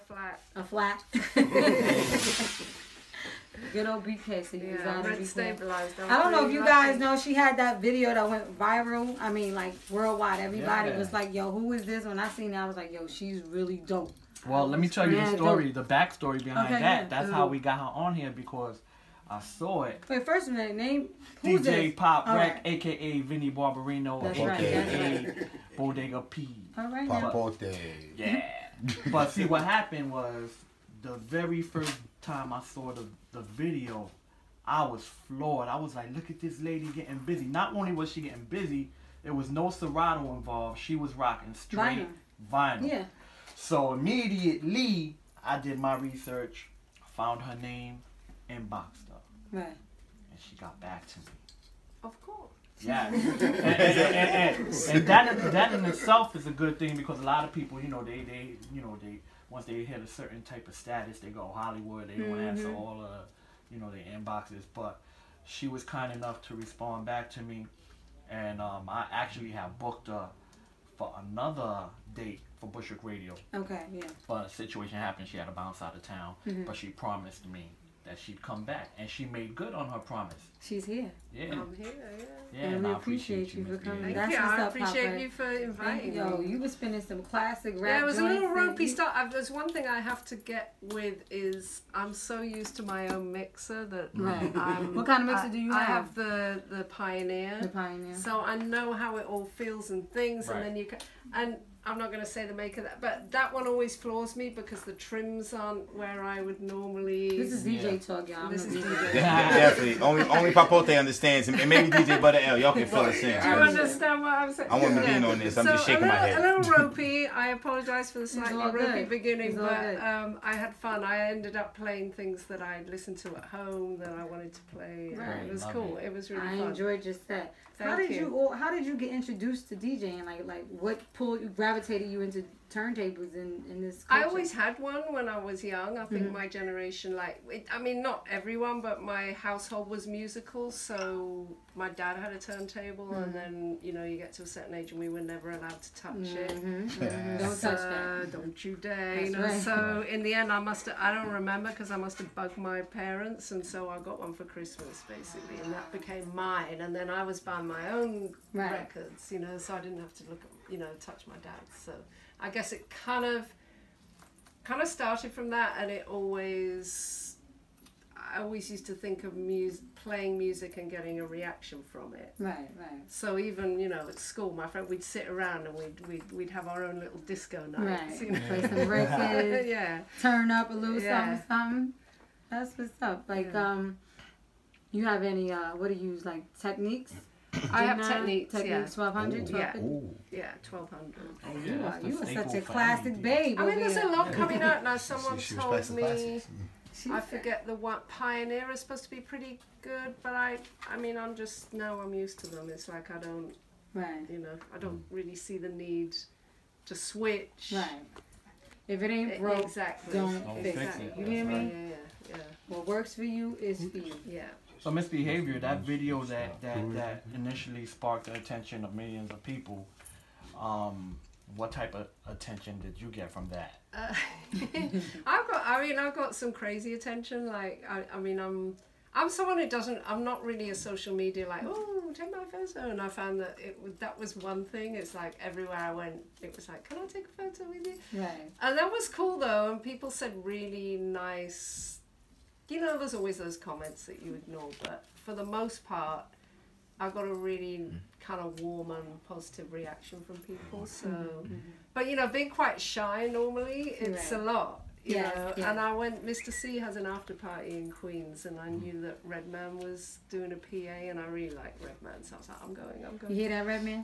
flat. A flat. Good old BK. So you red stabilized. I don't know if you guys know, she had that video that went viral. I mean, like worldwide. Everybody was like, "Yo, who is this?" When I seen that, I was like, "Yo, she's really dope." Well, let me tell you the story, the backstory behind that. That's how we got her on here, because I saw it. Wait, first name? Who's DJ this? Pop Rec, a.k.a. Vinny Barbarino, a.k.a. Bodega P. All right. Papote. Yeah. But see, what happened was, the very first time I saw the video, I was floored. I was like, look at this lady getting busy. Not only was she getting busy, there was no Serato involved. She was rocking straight vinyl. Yeah. So immediately, I did my research, found her name, inboxed her. Right. And she got back to me. Of course. Yeah. and that in itself is a good thing, because a lot of people, they once they hit a certain type of status, they go Hollywood, they don't answer all their inboxes. But she was kind enough to respond back to me, and I actually have booked her for another date for Bushwick Radio. Okay, yeah. But a situation happened, she had to bounce out of town, but she promised me that she'd come back, and she made good on her promise. She's here. Yeah. I'm here, and we appreciate you for coming. Thank you. I appreciate you for inviting me. Yo, you were spinning some classic rap. Yeah, it was a little ropey stuff. There's one thing I have to get with is I'm so used to my own mixer that what kind of mixer do you have? I have the Pioneer. The Pioneer. So I know how it all feels and things, and then you can I'm not going to say the maker that, but that one always floors me because the trims aren't where I would normally. This is DJ talk, y'all. This is DJ. Definitely. Only Papote understands, and maybe DJ Butter L. Y'all can fill us in. Do you understand what I'm saying? I want to be in on this. I'm just shaking my head. A little ropey. I apologize for the slightly ropey beginning, but I had fun. I ended up playing things that I listened to at home that I wanted to play. It was cool. It was really fun. I enjoyed your set. How did you get introduced to DJing? Like what gravitated you into turntables in this culture? I always had one when I was young. I think my generation, not everyone, but my household was musical. So my dad had a turntable, and then you get to a certain age and we were never allowed to touch it. Don't touch that. Don't you dare. So in the end, I don't remember because I must have bugged my parents, and so I got one for Christmas basically, and that became mine. And then I was buying my own records, so I didn't have to look at, touch my dad's. So I guess it kind of started from that, and I always used to think of playing music and getting a reaction from it. Right. So even at school, my friend, we'd sit around and we'd have our own little disco nights. Right. Play some records. Turn up a little something. That's what's up. You have any what do you use, like techniques? I have techniques. 1200. Yeah, 1200. Oh, you are such a classic babe. I mean, there's a lot coming out now. Someone told me. I forget the one. Pioneer is supposed to be pretty good, but I'm used to them. It's like I don't, I don't really see the need to switch. Right. If it ain't broke, don't fix it. You hear me? Yeah. What works for you is for you. Yeah. So Djmisbehavior, that video that initially sparked the attention of millions of people, what type of attention did you get from that? I've got some crazy attention. I'm someone who I'm not really a social media take my photo, and I found that that was one thing. It's like everywhere I went, it was like, can I take a photo with you? Right. And that was cool though, and people said really nice. There's always those comments that you ignore, but for the most part, I got a really kind of warm and positive reaction from people. So, but being quite shy normally, it's a lot. You know. And I went. Mr. C has an after party in Queens, and I knew that Redman was doing a PA, and I really like Redman, so I was like, I'm going. You hear that, Redman?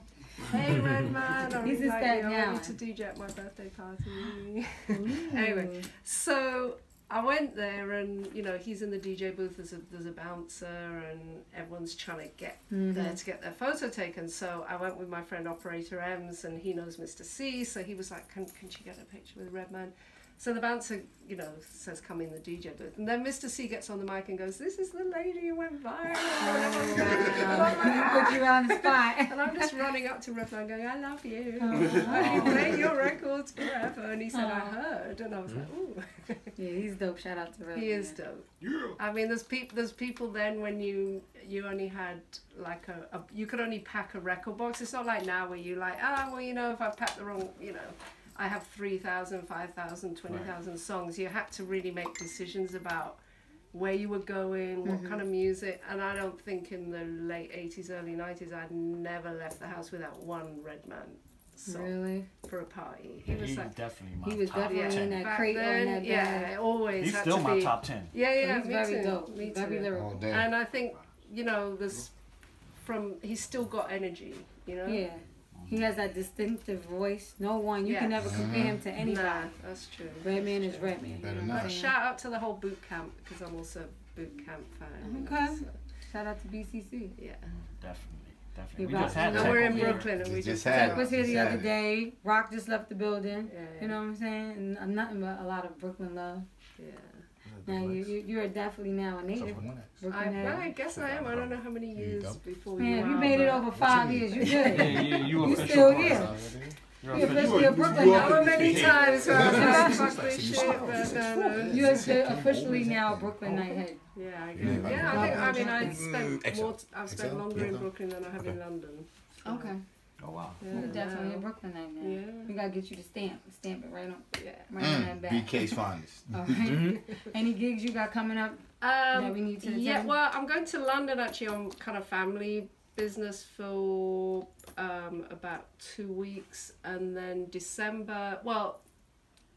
Hey, Redman, He's just that now. ready to DJ at my birthday party. Anyway, so I went there, and he's in the DJ booth. There's a bouncer, and everyone's trying to get there to get their photo taken. So I went with my friend Operator Ems, and he knows Mr. C. So he was like, "Can she get a picture with Redman?" So the bouncer, you know, says, come in the DJ booth. And then Mr. C gets on the mic and goes, this is the lady who went viral. Put you on the spot. And I'm just running up to Riff and going, I love you. I've been playing your records forever. And he said, I heard. And I was like, ooh. Yeah, he's dope. Shout out to Riff. He is dope. Yeah. I mean, there's people then when you only had like you could only pack a record box. It's not like now where you like, well, you know, if I pack the wrong, you know, I have 3,000, 5,000, 20,000 songs. You had to really make decisions about where you were going, what kind of music. And I don't think in the late 80s, early 90s, I'd never left the house without one Redman song for a party. He was like, definitely my top 10. In that crate then, on that yeah, always He's had still to my be, top 10. Yeah, he's me very too. dope. Me very too. lyrical. And I think, you know, he's still got energy, you know? Yeah. He has that distinctive voice. No one, you can never compare him to anybody. Nah, that's true. Redman is Redman. You know but shout out to the whole boot camp, because I'm also a boot camp fan. Okay. So. Shout out to BCC. Yeah. Definitely. We just had we're in Brooklyn and we just had Tech was here the other day. Rock just left the building. Yeah. You know what I'm saying? And I'm nothing but a lot of Brooklyn love. Yeah. Now you're definitely now a native. I guess I am. I don't know how many years before you. Man, if you made it over 5 years, you good. You still here. You're officially a Brooklyn now. How many times where I was like, fuck this shit, but no. You're officially now a Brooklyn Nighthead. Yeah, I guess. Yeah, I mean, I've spent longer in Brooklyn than I have in London. So. Okay. Oh wow. You're definitely a Brooklyn night now. Yeah. We gotta get you to stamp it right on. Yeah. Right on that back. BK's finest. All right. Any gigs you got coming up that we need to attend? Yeah, well, I'm going to London actually on kind of family business for about 2 weeks, and then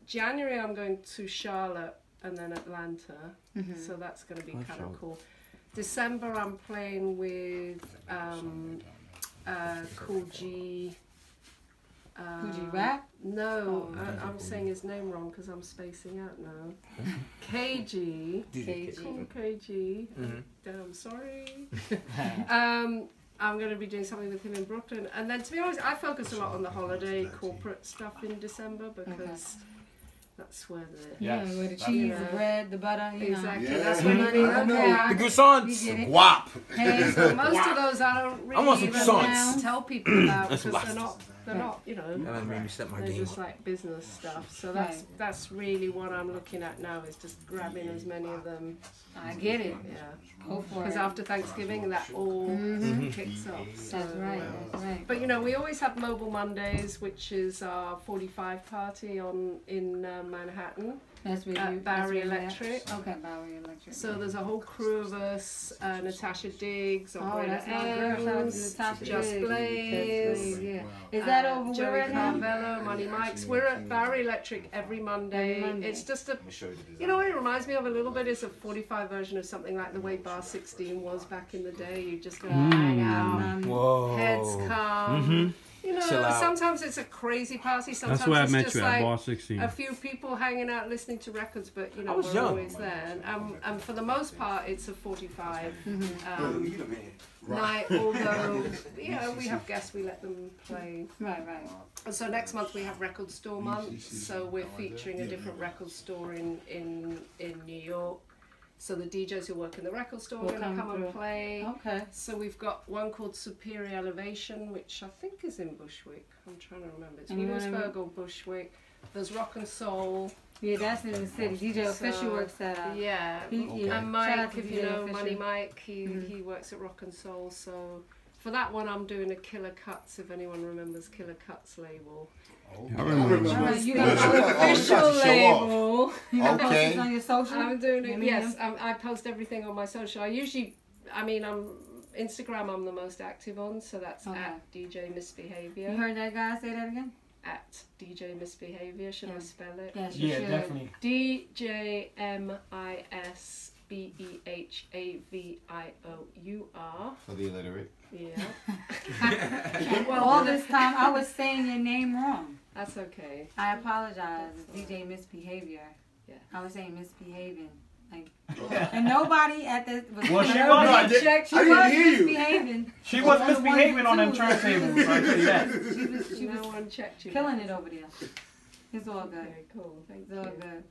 January I'm going to Charlotte and then Atlanta, so that's going to be kind of cool. December I'm playing with Cool G. Cool G Rap? No, I'm saying his name wrong because I'm spacing out now. KG. Cool KG. Damn, sorry. I'm going to be doing something with him in Brooklyn. And then, to be honest, I focus a lot on the holiday corporate stuff in December because that's where where the cheese, the bread, the butter, you exactly. know. That's when you need the croissants. WAP. Hey, so most of those I don't really even tell people about because they're not, you know, they're just like business stuff. So that's really what I'm looking at now is just grabbing as many of them. I get it. Yeah. Go for it. Because after Thanksgiving, that all kicks off. So, that's right. But you know, we always have Mobile Mondays, which is our 45 party in Manhattan. That's with at Bowery Electric. Okay, Bowery Electric. So there's a whole crew of us: Natasha Diggs, Operator M's, Just Blaze. Yeah. Is that over Joey where at now? Carvello, Money Mike's. We're at Bowery Electric every Monday. It's just you know what it reminds me of a little bit is a 45 version of something like the way Bar 16 was back in the day. You just go hang out, heads calm. You know, sometimes it's a crazy party. Sometimes that's where I met just you like at Bar 16. a few people hanging out listening to records, but you know we're always there. And for the most part, it's a 45 night. Although we have guests, we let them play. Right. And so next month we have Record Store Month. So we're featuring a different record store in New York. So the DJs who work in the record store are going to come and play. Okay. So we've got one called Superior Elevation, which I think is in Bushwick. I'm trying to remember. It's Williamsburg or Bushwick. There's Rock and Soul. Yeah, that's in the city. DJ Official works that out. Yeah. And Mike, if you know Money Mike, he works at Rock and Soul. So for that one, I'm doing a Killer Cuts, if anyone remembers Killer Cuts label. I remember. You got an official label. You got okay. posters on your social? I'm doing it. Yes, I post everything on my social. I'm Instagram. I'm the most active on, so that's at Djmisbehavior. You heard that guy say that again? At Djmisbehavior. Should I spell it? Yes, you should. Definitely. DJMISBEHAVIOUR. For the illiterate. Yeah. Well, all this time I was saying your name wrong. That's okay. I apologize. It's DJ Misbehavior. Yeah. I was saying misbehaving. Like, and nobody at the was Well, she misbehaving. She was misbehaving on them turntables. She was one checked you. Killing it over there. It's all good. Okay, cool. Thank you. It's all good.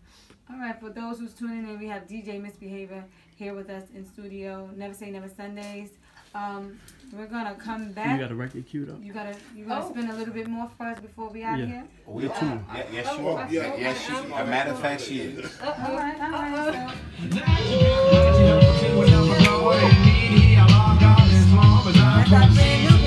All right, for those who's tuning in, we have Djmisbehavior here with us in studio. Never Say Never Sundays. We're gonna come back. You got a record queued up? You gonna spin a little bit more for us before we out here? We are. Yes, you are. Yes, she. As a matter of fact, she is. All right. That's